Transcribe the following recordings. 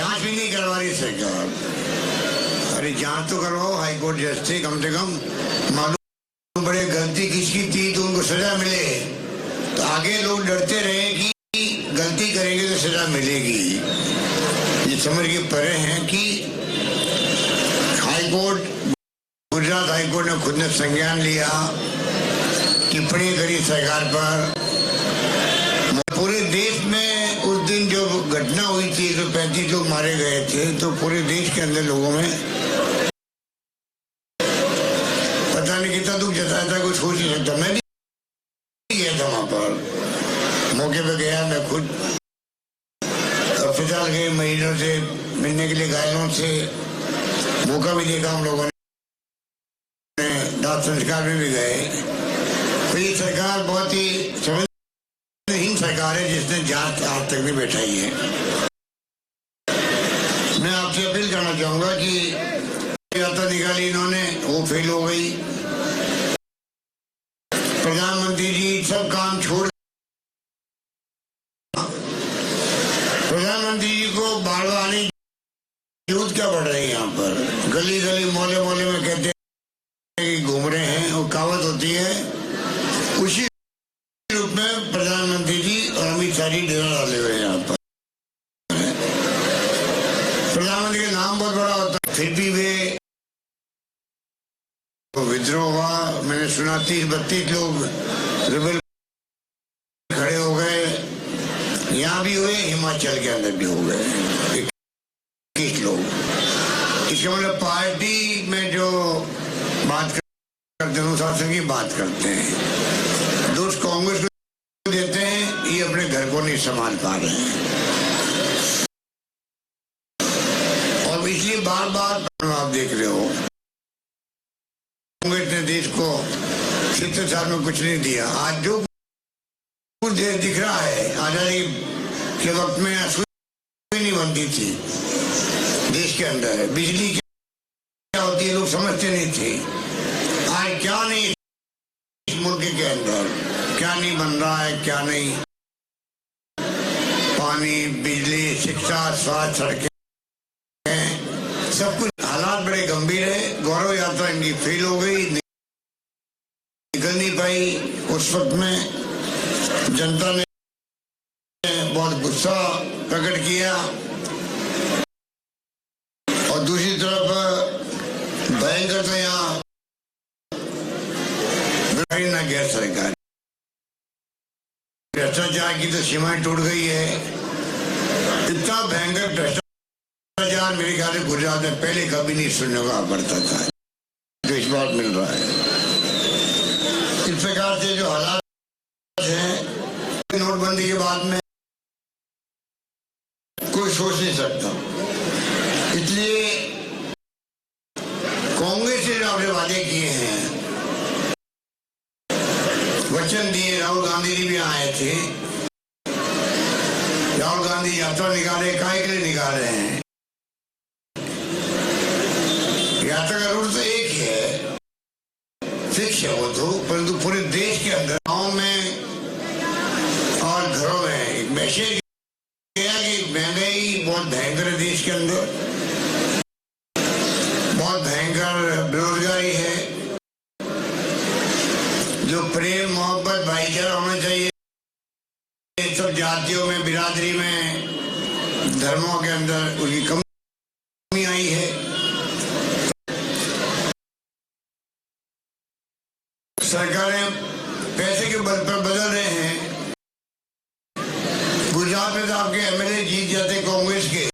जांच भी नहीं करवा रही सरकार। अरे जांच तो करवाओ, हाईकोर्ट जज से कम मालूम पड़े गलती किसकी थी तो उनको सजा मिले। तो आगे लोग डरते रहे कि गलती करेंगे तो सजा मिलेगी। ये समझ के परे हैं कि हाईकोर्ट, गुजरात हाईकोर्ट ने खुद ने संज्ञान लिया, टिप्पणी करी सरकार पर। पूरे देश में उस दिन जो घटना हुई थी, 135 लोग मारे गए थे, तो पूरे देश के अंदर लोगों में पता नहीं कितना दुख जताया था, कुछ सोच नहीं सकता। मैं भी गया था वहां पर, मौके पे गया मैं खुद। अस्पताल गए, मरीजों से मिलने के लिए, घायलों से मौका भी देखा हम लोगों ने, दाह संस्कार में भी गए। तो ये सरकार बहुत ही संवेदनहीन सरकार है जिसने जांच आज तक नहीं बैठाई है। मैं आपसे अपील करना चाहूंगा कि यात्रा निकाली इन्होंने, वो फेल हो गई। प्रधानमंत्री जी सब काम छोड़, प्रधानमंत्री जी को बाढ़ आने की जरूरत क्या पड़ रही है। यहाँ पर गली गली मोहल्ले मोहल्ले में कहते हैं कि घूम रहे हैं, और कहावत होती है उसी रूप में प्रधानमंत्री जी और अमित शाह जी डेरा डाले हुए हैं यहाँ पर। प्रधानमंत्री का नाम बहुत बड़ा होता है, फिर भी वे विद्रोह हुआ। मैंने सुना 30-32 लोग रिबेल खड़े हो गए, यहाँ भी हुए, हिमाचल के अंदर भी हो गए 21 लोग। इसका मतलब पार्टी में जो बात करते हैं, अनुशासन की बात करते हैं, दोष कांग्रेस को देते हैं, ये अपने घर को नहीं संभाल पा रहे हैं। और इसलिए बार बार आप देख रहे हो, कांग्रेस ने देश को 70 साल में कुछ नहीं दिया। आज जो कुछ देश दिख रहा है, आजादी के वक्त में सुई नहीं बनती थी देश के अंदर, बिजली क्या होती है लोग समझते नहीं थे। आज क्या नहीं इस मुल्क के अंदर, क्या नहीं बन रहा है, क्या नहीं, पानी, बिजली, शिक्षा, स्वास्थ्य, सड़कें, सब कुछ। हालात बड़े गंभीर है। गौरव यात्रा इनकी फेल हो गई, निकल नहीं पाई। उस वक्त में जनता ने बहुत गुस्सा प्रकट किया, और दूसरी तरफ भयंकर था यहाँ न गैर सरकार भ्रष्टाचार की तो सीमाएं टूट गई है। इतना भयंकर भ्रष्टाचार मेरे ख्याल से गुजरात में पहले कभी नहीं सुनने को पड़ता था, जो इस बार मिल रहा है। इस प्रकार से जो हालात हैं, नोटबंदी के बाद में कोई सोच नहीं सकता। इसलिए कांग्रेस ने अपने वादे किए हैं, वचन दिए। राहुल गांधी जी भी आए थे, राहुल गांधी यात्रा निकाले, काहे के लिए निकाल रहे हैं? यात्रा का रूट तो एक ही है, फिक्स है वो तो, परंतु पूरे देश के अंदर, गाँव में और घरों में एक मैसेज गया कि महंगाई बहुत भयंकर है देश के अंदर, बहुत भयंकर बेरोजगारी है। जो प्रेम, मोहब्बत, भाईचारा होना चाहिए सब जातियों में, बिरादरी में, धर्मों के अंदर, उनकी कमी आई है। सरकारें पैसे के बल पर बदल रहे हैं। गुजरात में तो आपके एमएलए जीत जाते कांग्रेस के,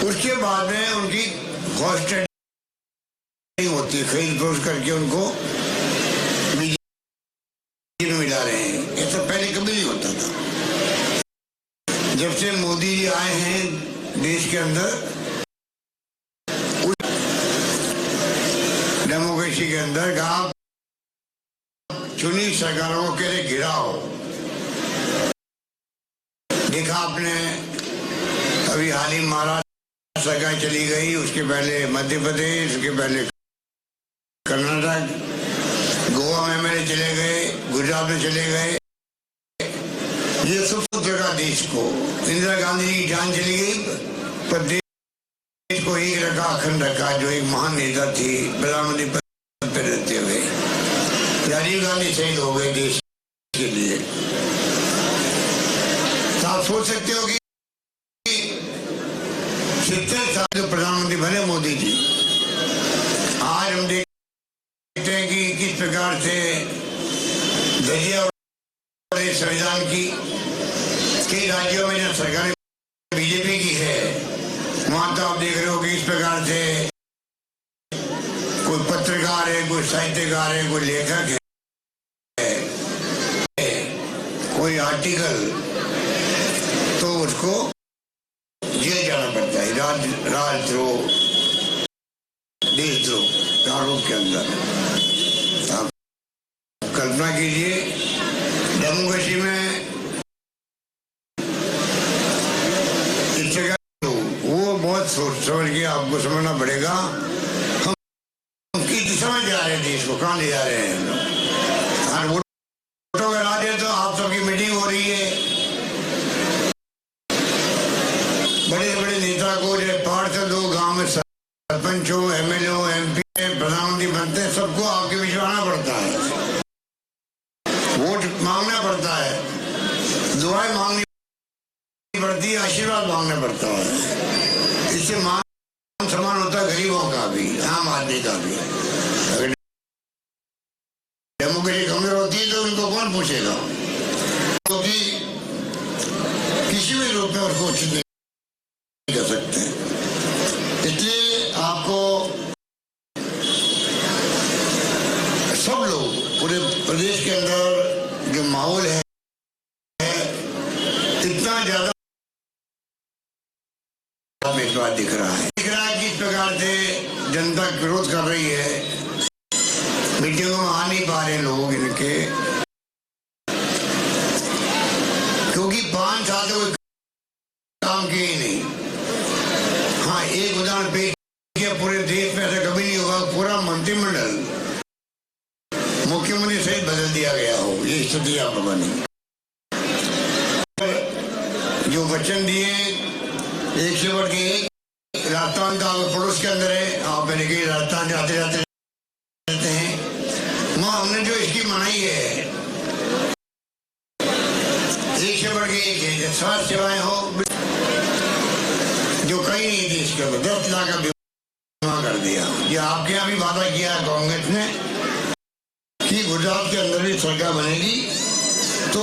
उसके बाद में उनकी हॉस्टेड होती है, खरीद फरोख्त करके उनको बीजेपी में मिला रहे हैं। ऐसा पहले कभी नहीं होता था। जब से मोदी जी आए हैं देश के अंदर, डेमोक्रेसी के अंदर, आप चुनी सरकारों के लिए गिराओ। देखा आपने अभी हाल ही महाराष्ट्र सरकार चली गई, उसके पहले मध्य प्रदेश, उसके पहले कर्नाटक, गोवा में एमएलए चले गए, गुजरात में चले गए। ये सब जगह देश को, इंदिरा गांधी की जान चली गई पर देश को एक रखा, अखंड रखा, जो एक महान नेता थी प्रधानमंत्री पद पर रहते हुए। राजीव गांधी शहीद हो गए देश के लिए। तो आप सोच सकते हो कि 70 साल जो प्रधानमंत्री बने मोदी जी, आज हम देखते हैं कि किस प्रकार से धज्जियां संविधान की। कई राज्यों में जब सरकार बीजेपी की है, वहां तो आप देख रहे हो कि इस प्रकार से कोई पत्रकार है, कोई साहित्यकार है, कोई लेखक है, कोई आर्टिकल, तो उसको जेल जाना पड़ता है, राजद्रोह, देशद्रोह आरोप के अंदर। आप कल्पना कीजिए डेमोक्रेसी में इस जगह वो बहुत सोच समझ के आपको समझना पड़ेगा हम किस दिशा में जा रहे हैं, देश को कहाँ ले जा रहे हैं। वोटों के राजे तो आप सबकी मीटिंग हो रही है, बड़े बड़े नेता को जो पार्षद हो, गांव में सरपंच हो, एमएलए हो, एमपी प्रधानमंत्री बनते हैं, सबको आपके बीच में आना पड़ता है, वोट मांगना पड़ता है, दुआएं मांगनी पड़ती है, आशीर्वाद मांगना पड़ता है। इससे मान सम्मान होता है गरीबों का भी, आम आदमी का भी। अगर डेमोक्रेसी कमजोर होती है तो उनको कौन पूछेगा, क्योंकि किसी भी रूप में उसको उचित नहीं कर सकते। इसलिए आपको सब लोग, पूरे प्रदेश के अंदर जो माहौल है इतना ज्यादा दिख रहा है कि इस प्रकार से जनता विरोध कर रही है, मीटिंगों में आ नहीं पा रहे लोग इनके, क्योंकि 5 साल से कोई काम किए ही नहीं। हाँ, एक उदाहरण पेश किया, पूरे देश में ऐसा कभी नहीं होगा पूरा मंत्रिमंडल मुख्यमंत्री सहित बदल दिया गया हो, ये स्थिति आप बनी। जो वचन दिए एक से बढ़ के एक, राजस्थान का पड़ोस के अंदर है, आप मैंने कही राजस्थान जाते जाते रहते हैं, वहां हमने जो इसकी मनाई है एक से बढ़ के एक है। स्वास्थ्य सेवाएं हो जो कहीं नहीं थी, इसके ऊपर 10 लाख का बीमा कर दिया। ये आपके यहाँ भी वादा किया है कांग्रेस ने कि गुजरात के अंदर भी सरकार बनेगी तो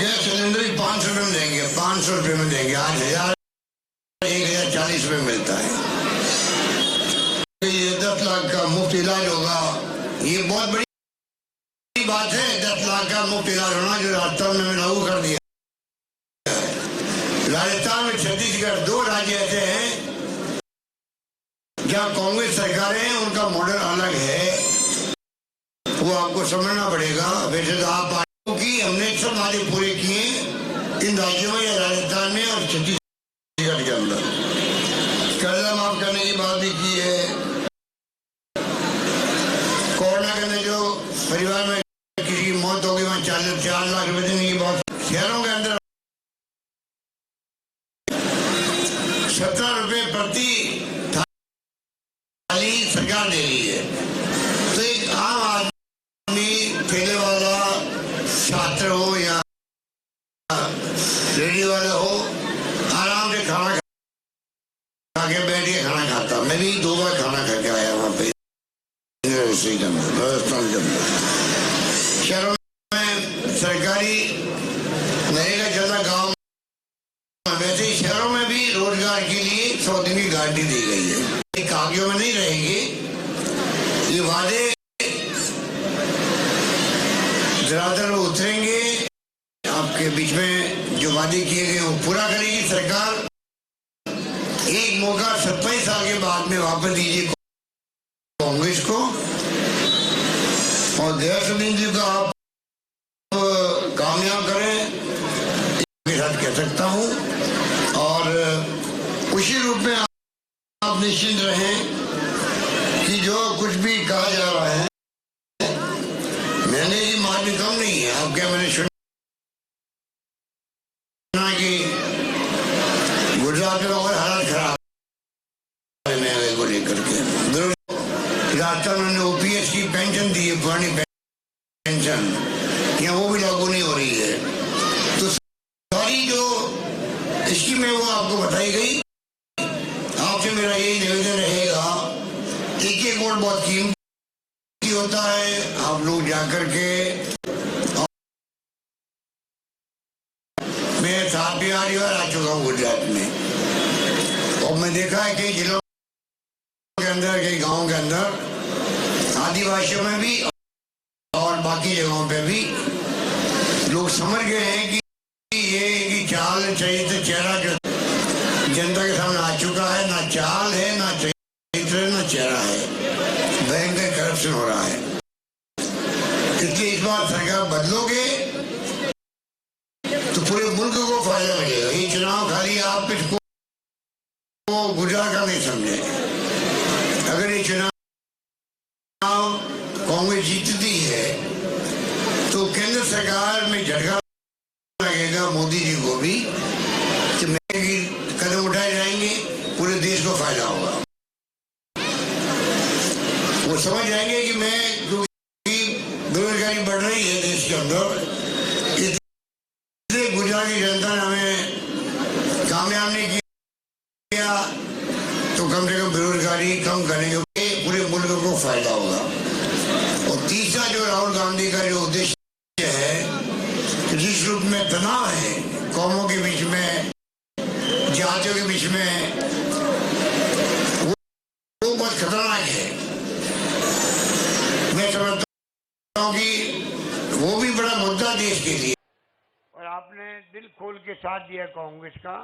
गैस सिलेंडर 500 रुपये में देंगे, 500 रुपये में देंगे। आज 1040 रुपये मिलता है। ये 10 लाख का मुफ्त इलाज होगा, ये बहुत बड़ी बात है। 10 लाख का मुफ्त इलाज होना जो राजस्थान में लागू कर दिया। राजस्थान में छत्तीसगढ़ 2 राज्य ऐसे हैं जहाँ कांग्रेस सरकारें हैं, उनका मॉडल अलग है, वो आपको समझना पड़ेगा। वैसे तो आप पार्टियों की हमने सब वादे पूरे किए इन राज्यों में या राजस्थान में और छत्तीसगढ़ के अंदर। कर्जा माफ करने की बात भी की है। कोरोना के अंदर जो परिवार में किसी की मौत हो गई वहां 4 लाख रुपए देने की बात। शहरों के अंदर 17 रुपए प्रति थाली सरकार दे रही है। तो एक आम आदमी, ठेले वाला, छात्र हो या रेडी वाला हो, आराम से खाना खा के बैठ के खाना खाता। मैं भी 2 बार खाना खा के आया वहां पे राजस्थान के अंदर। शहरों में सरकारी नरेगा चलता, गाँव में वैसे ही शहरों में भी रोजगार के लिए 100 दिन की गारंटी दी गई है। कागजों में नहीं रहेगी, ये वादे धरातल में उतरेंगे। आपके बीच में जो वादे किए गए वो पूरा करेगी सरकार। एक मौका 27 साल के बाद में वापस दीजिए कांग्रेस को, और दयाशंकर जी को आप कामयाब करें, के साथ कह सकता हूं। और उसी रूप में आप निश्चिंत रहें कि जो कुछ भी कहा जा रहा है, मैंने ये मार्ग कम नहीं है। आप क्या मैंने गुजरात में और हालत खराब है महंगाई को लेकर के। राजस्थान में ओपीएस की पेंशन दी है, पुरानी पेंशन, या वो भी लागू नहीं हो रही है। तो सारी जो स्कीम है वो आपको बताई गई। आपसे मेरा यही निवेदन रहेगा, एक एक वोट बहुत कीमती होता है, आप लोग जाकर के, मैं 7 बिहार आ चुका हूँ गुजरात में, और मैं देखा है कई जिलों के अंदर, कई गांवों के अंदर, आदिवासियों में भी और बाकी जगहों पे भी लोग समझ गए हैं कि ये की चाल चरित्र चेहरा जो जनता के सामने आ चुका है, ना चाल है, ना चरित्र, ना चेहरा है, भयंकर करप्शन हो रहा है। इसलिए इस बार सरकार बदलोगे तो पूरे मुल्क को फायदा मिलेगा। ये चुनाव खाली आप इसको गुजरात का नहीं समझे। अगर ये चुनाव कांग्रेस जीतती है तो केंद्र सरकार में झटका लगेगा मोदी जी को भी, कि कदम उठाए जाएंगे, पूरे देश को फायदा होगा। वो समझ जाएंगे कि मैं, क्योंकि बेरोजगारी बढ़ रही है देश के अंदर, इसलिए गुजरात की जनता ने हमें कामयाब नहीं किया, तो कम से कम बेरोजगारी कम करने के पूरे मुल्क को फायदा होगा। और तीसरा जो राहुल गांधी का जो उद्देश्य है, जिस रूप में तनाव है कौमों के बीच में, जातियों के बीच में, वो बहुत खतरनाक है। मैं समझता हूँ कि वो भी बड़ा मुद्दा देश के लिए। और आपने दिल खोल के साथ दिया कांग्रेस का।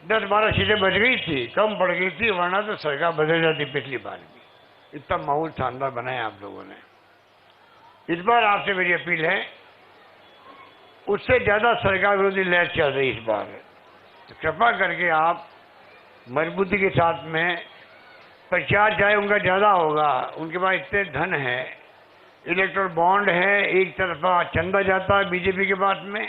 10-12 सीटें बच गई थी, कम पड़ गई थी, वरना तो सरकार बदल जाती पिछली बार भी। इतना माहौल शानदार बनाया आप लोगों ने। इस बार आपसे मेरी अपील है, उससे ज्यादा सरकार विरोधी लहर चल रही इस बार, तो कृपा करके आप मजबूती के साथ में प्रचार, चाहे उनका ज्यादा होगा, उनके पास इतने धन है, इलेक्टोरल बॉन्ड है, एक तरफा चंदा जाता है बीजेपी के पास में,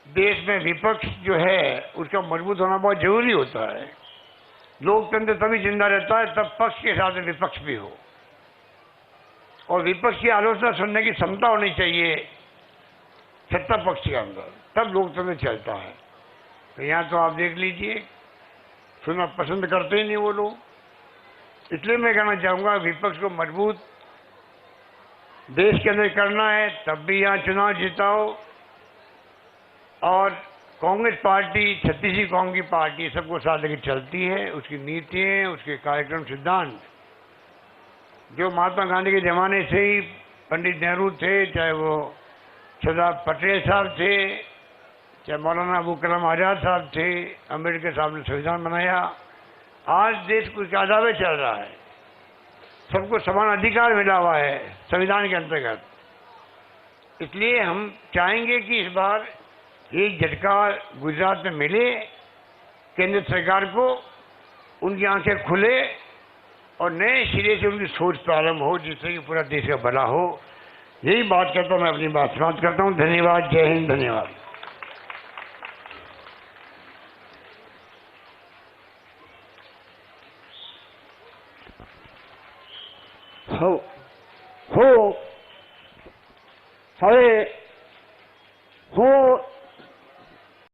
देश में विपक्ष जो है उसका मजबूत होना बहुत जरूरी होता है। लोकतंत्र तभी जिंदा रहता है तब पक्ष के साथ विपक्ष भी हो, और विपक्ष की आलोचना सुनने की क्षमता होनी चाहिए सत्ता पक्ष के अंदर, तब लोकतंत्र चलता है। तो यहाँ तो आप देख लीजिए, सुनना पसंद करते ही नहीं वो लोग। इसलिए मैं कहना चाहूँगा, विपक्ष को मजबूत देश के अंदर करना है, तब भी यहाँ चुनाव जिताओ। और कांग्रेस पार्टी छत्तीसवीं कौम की पार्टी सबको साथ लेकर चलती है, उसकी नीतियाँ, उसके कार्यक्रम, सिद्धांत जो महात्मा गांधी के ज़माने से ही, पंडित नेहरू थे, चाहे वो सरदार पटेल साहब थे, चाहे मौलाना अबू कलाम आज़ाद साहब थे, अम्बेडकर साहब ने संविधान बनाया, आज देश कुछ ज़्यादा में चल रहा है। सबको समान अधिकार मिला हुआ है संविधान के अंतर्गत। इसलिए हम चाहेंगे कि इस बार एक झटका गुजरात में मिले केंद्र सरकार को, उनकी आंखें खुले और नए सिरे से उनकी सोच प्रारंभ हो, जिससे कि पूरा देश का भला हो। यही बात करता हूँ, मैं अपनी बात समाप्त करता हूँ। धन्यवाद। जय हिंद। धन्यवाद। हो હવે